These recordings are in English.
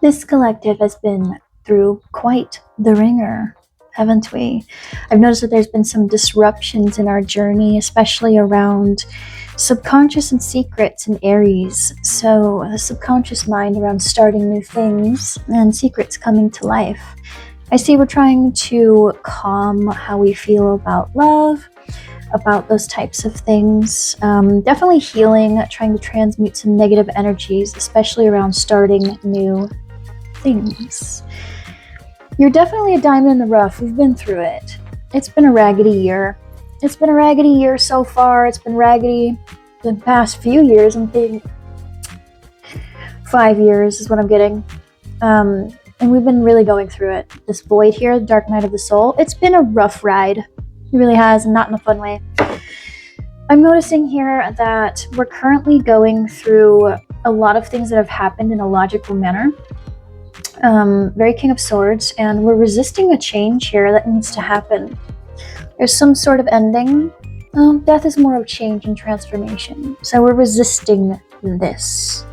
This collective has been through quite the ringer, haven't we? I've noticed that there's been some disruptions in our journey, especially around subconscious and secrets in Aries. So, the subconscious mind around starting new things and secrets coming to life. I see we're trying to calm how we feel about love, about those types of things. Definitely healing, trying to transmute some negative energies, especially around starting new things. You're definitely a diamond in the rough. We've been through it. It's been a raggedy year. It's been a raggedy year so far. It's been raggedy the past few years. I'm thinking 5 years is what I'm getting. And we've been really going through it. This void here, the dark night of the soul, it's been a rough ride. It really has, and not in a fun way. I'm noticing here that we're currently going through a lot of things that have happened in a logical manner. Very King of Swords, and we're resisting a change here that needs to happen. There's some sort of ending. Death is more of change and transformation. So we're resisting this,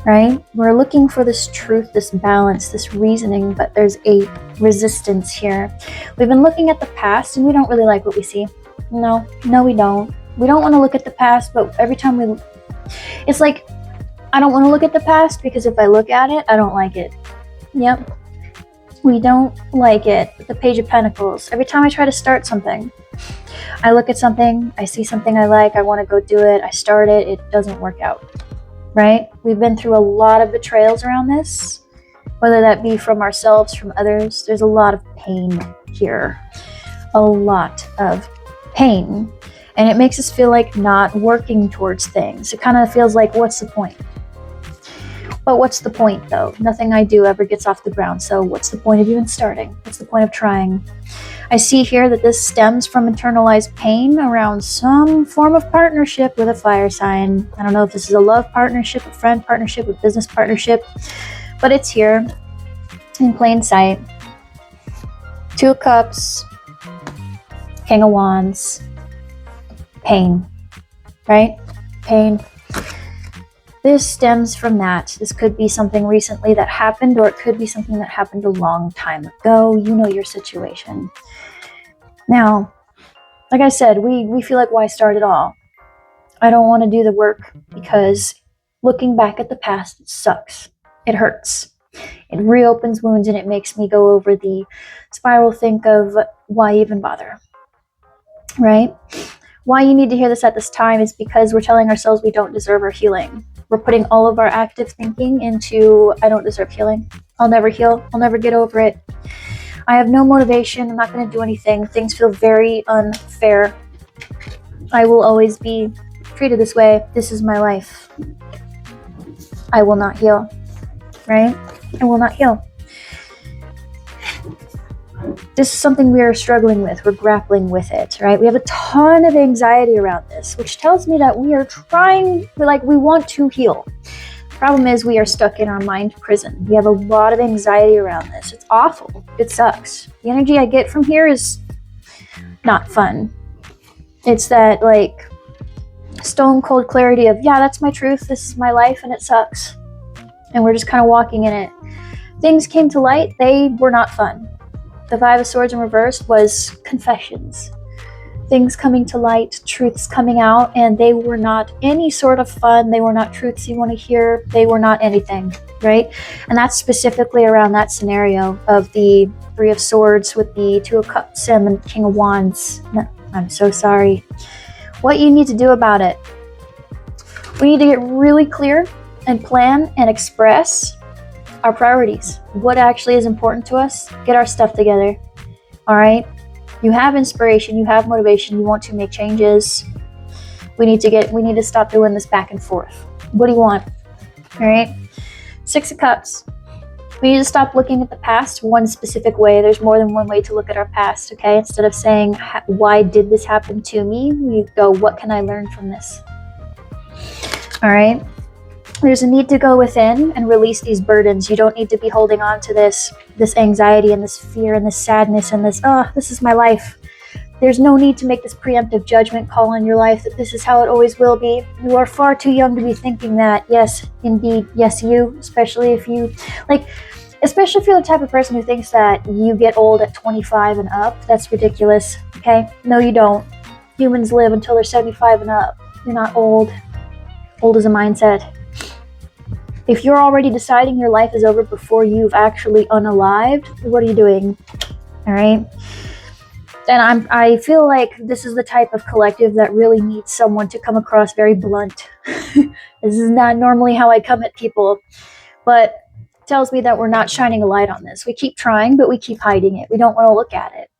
right? We're looking for this truth, this balance, this reasoning, but there's a resistance here. We've been looking at the past and we don't really like what we see. No, we don't. We don't want to look at the past, but every time it's like, I don't want to look at the past because if I look at it, I don't like it. Yep. We don't like it. The Page of Pentacles. Every time I try to start something, I look at something, I see something I like, I want to go do it, I start it, it doesn't work out. Right? We've been through a lot of betrayals around this, whether that be from ourselves, from others. There's a lot of pain here. A lot of pain. And it makes us feel like not working towards things. It kind of feels like, what's the point? But what's the point, though? Nothing I do ever gets off the ground, so what's the point of even starting? What's the point of trying? I see here that this stems from internalized pain around some form of partnership with a fire sign. I don't know if this is a love partnership, a friend partnership, a business partnership, but it's here in plain sight. 2 of Cups, King of Wands, pain, right? Pain. This stems from that. This could be something recently that happened, or it could be something that happened a long time ago. You know your situation. Now, like I said, we feel like, why start at all? I don't want to do the work because looking back at the past, it sucks. It hurts. It reopens wounds and it makes me go over the spiral think of why even bother, right? Why you need to hear this at this time is because we're telling ourselves we don't deserve our healing. We're putting all of our active thinking into, I don't deserve healing. I'll never heal. I'll never get over it. I have no motivation. I'm not going to do anything. Things feel very unfair. I will always be treated this way. This is my life. I will not heal, right? I will not heal. This is something we are struggling with. We're grappling with it, right? We have a ton of anxiety around this, which tells me that we are trying, we want to heal. The problem is we are stuck in our mind prison. We have a lot of anxiety around this. It's awful. It sucks. The energy I get from here is not fun. It's that stone cold clarity of, yeah, that's my truth. This is my life and it sucks. And we're just kind of walking in it. Things came to light. They were not fun. The 5 of Swords in reverse was confessions. Things coming to light, truths coming out, and they were not any sort of fun. They were not truths you want to hear. They were not anything, right? And that's specifically around that scenario of the 3 of Swords with the 2 of Cups and the King of Wands. I'm so sorry. What you need to do about it. We need to get really clear and plan and express our priorities. What actually is important to us? Get our stuff together. All right? You have inspiration, you have motivation, you want to make changes. We need to stop doing this back and forth. What do you want? All right? 6 of Cups. We need to stop looking at the past one specific way. There's more than one way to look at our past, okay? Instead of saying, why did this happen to me? We go, what can I learn from this? All right? There's a need to go within and release these burdens. You don't need to be holding on to this anxiety and this fear and this sadness and this is my life. There's no need to make this preemptive judgment call on your life that this is how it always will be. You are far too young to be thinking that. Yes, indeed. Yes, you. Especially if you're the type of person who thinks that you get old at 25 and up. That's ridiculous. Okay? No, you don't. Humans live until they're 75 and up. You're not old. Old is a mindset. If you're already deciding your life is over before you've actually unalived, what are you doing? All right? And I feel like this is the type of collective that really needs someone to come across very blunt. This is not normally how I come at people, but it tells me that we're not shining a light on this. We keep trying, but we keep hiding it. We don't want to look at it.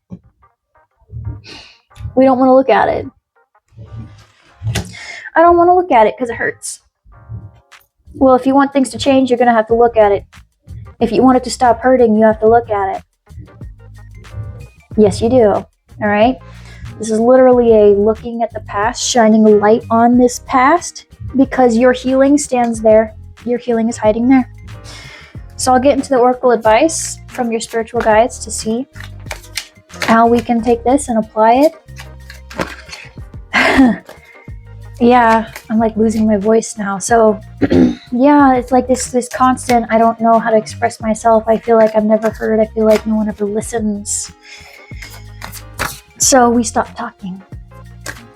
We don't want to look at it. I don't want to look at it because it hurts. Well, if you want things to change, you're going to have to look at it. If you want it to stop hurting, you have to look at it. Yes, you do. All right? This is literally a looking at the past, shining a light on this past, because your healing stands there. Your healing is hiding there. So I'll get into the oracle advice from your spiritual guides to see how we can take this and apply it. Yeah, I'm like losing my voice now. So yeah, it's like this constant, I don't know how to express myself. I feel like I'm never heard. I feel like no one ever listens. So we stop talking,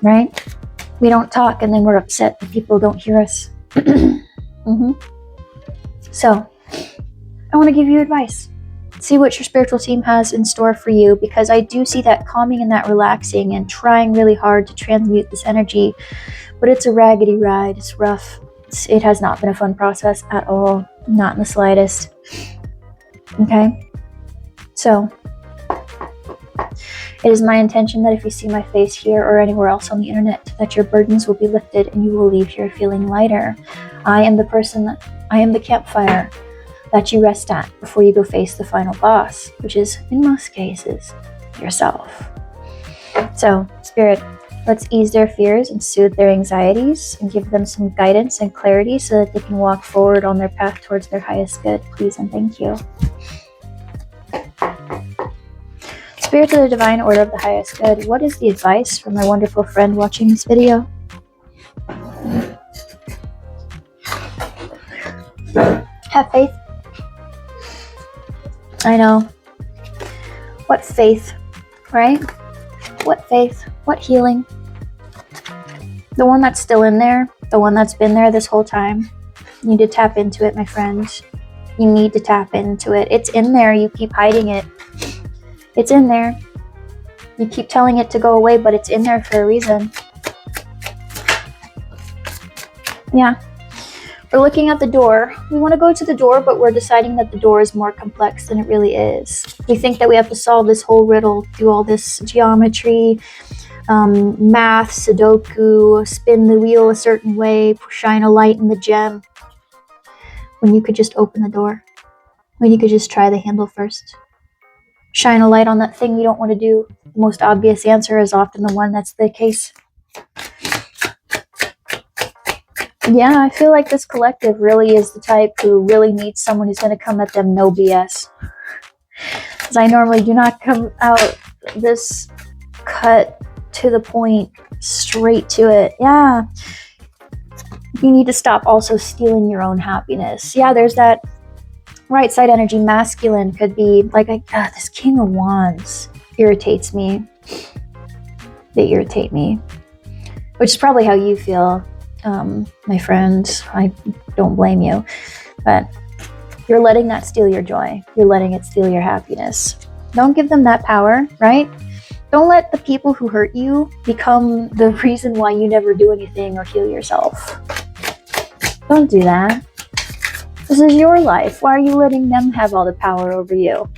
right? We don't talk and then we're upset that people don't hear us. So I want to give you advice. See what your spiritual team has in store for you, because I do see that calming and that relaxing and trying really hard to transmute this energy, but it's a raggedy ride. It's rough. It has not been a fun process at all. Not in the slightest. Okay? So it is my intention that if you see my face here or anywhere else on the internet, that your burdens will be lifted and you will leave here feeling lighter. I am the campfire that you rest at before you go face the final boss, which is, in most cases, yourself. So, Spirit, let's ease their fears and soothe their anxieties and give them some guidance and clarity so that they can walk forward on their path towards their highest good. Please and thank you. Spirit of the Divine Order of the Highest Good, what is the advice from my wonderful friend watching this video? Have faith. I know. What faith, right? What faith? What healing? The one that's still in there, the one that's been there this whole time. You need to tap into it, my friend. You need to tap into it. It's in there. You keep hiding it. It's in there. You keep telling it to go away, but it's in there for a reason. Yeah. We're looking at the door. We want to go to the door, but we're deciding that the door is more complex than it really is. We think that we have to solve this whole riddle, do all this geometry, math, Sudoku, spin the wheel a certain way, shine a light in the gem, when you could just open the door, when you could just try the handle first. Shine a light on that thing you don't want to do. The most obvious answer is often the one that's the case. Yeah, I feel like this collective really is the type who really needs someone who's going to come at them no BS. Because I normally do not come out this cut to the point, straight to it. Yeah. You need to stop also stealing your own happiness. Yeah, there's that right side energy. Masculine could be like, this King of Wands irritates me. They irritate me. Which is probably how you feel. My friend, I don't blame you, but you're letting that steal your joy. You're letting it steal your happiness. Don't give them that power, right? Don't let the people who hurt you become the reason why you never do anything or heal yourself. Don't do that. This is your life. Why are you letting them have all the power over you?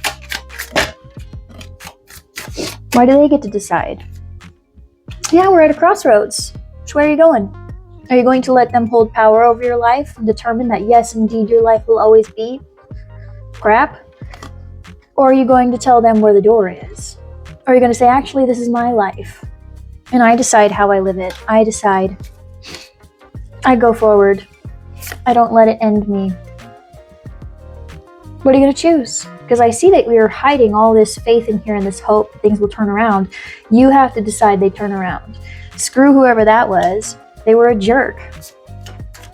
Why do they get to decide? Yeah, we're at a crossroads. Which way are you going? Are you going to let them hold power over your life and determine that, yes, indeed, your life will always be crap? Or are you going to tell them where the door is? Or are you going to say, actually, this is my life, and I decide how I live it. I decide. I go forward. I don't let it end me. What are you going to choose? because I see that we are hiding all this faith in here and this hope that things will turn around. You have to decide they turn around. Screw whoever that was. They were a jerk.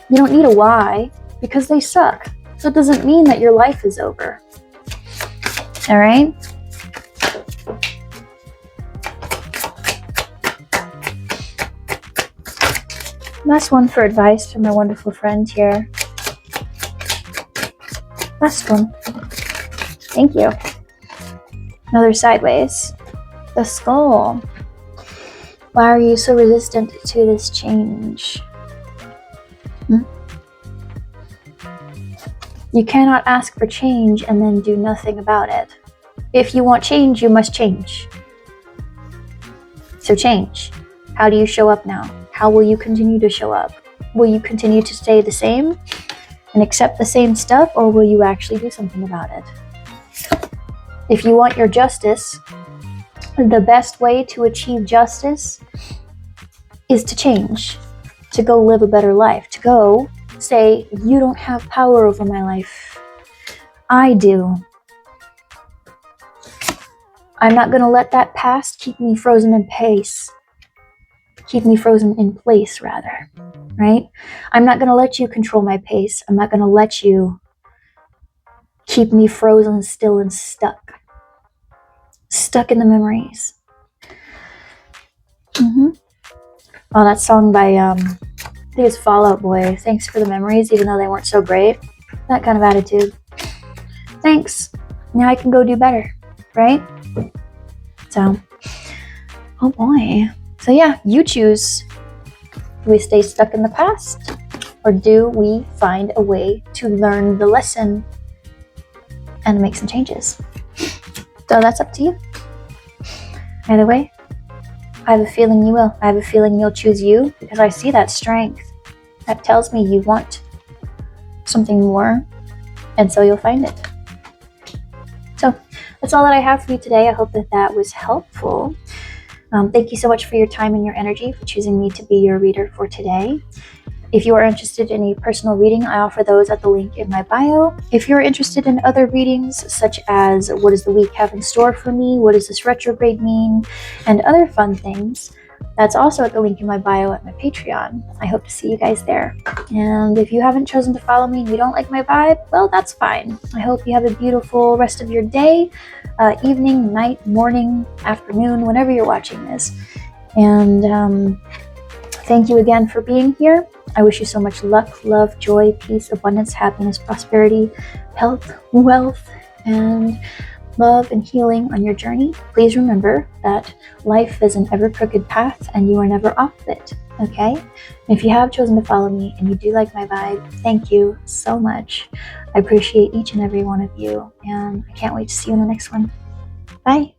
You don't need a why, because they suck. So it doesn't mean that your life is over. All right? Last one for advice from my wonderful friend here. Last one. Thank you. Another sideways. The skull. Why are you so resistant to this change? You cannot ask for change and then do nothing about it. If you want change, you must change. So change. How do you show up now? How will you continue to show up? Will you continue to stay the same and accept the same stuff, or will you actually do something about it? If you want your justice, the best way to achieve justice is to change, to go live a better life, to go say, you don't have power over my life. I do. I'm not going to let that past keep me frozen in place. Keep me frozen in place, rather. Right? I'm not going to let you control my pace. I'm not going to let you keep me frozen still and stuck. Stuck in the memories. Oh, that song by, I think it's Fall Out Boy. Thanks for the memories, even though they weren't so great. That kind of attitude. Thanks. Now I can go do better, right? So, oh boy. So yeah, you choose. Do we stay stuck in the past? Or do we find a way to learn the lesson and make some changes? So that's up to you. Either way, I have a feeling you will. I have a feeling you'll choose you, because I see that strength. That tells me you want something more, and so you'll find it. So that's all that I have for you today. I hope that that was helpful. Thank you so much for your time and your energy, for choosing me to be your reader for today. If you are interested in a personal reading, I offer those at the link in my bio. If you're interested in other readings, such as what does the week have in store for me, what does this retrograde mean, and other fun things, that's also at the link in my bio at my Patreon. I hope to see you guys there. And if you haven't chosen to follow me and you don't like my vibe, well, that's fine. I hope you have a beautiful rest of your day, evening, night, morning, afternoon, whenever you're watching this. And thank you again for being here. I wish you so much luck, love, joy, peace, abundance, happiness, prosperity, health, wealth, and love and healing on your journey. Please remember that life is an ever-crooked path and you are never off it, okay? And if you have chosen to follow me and you do like my vibe, thank you so much. I appreciate each and every one of you, and I can't wait to see you in the next one. Bye.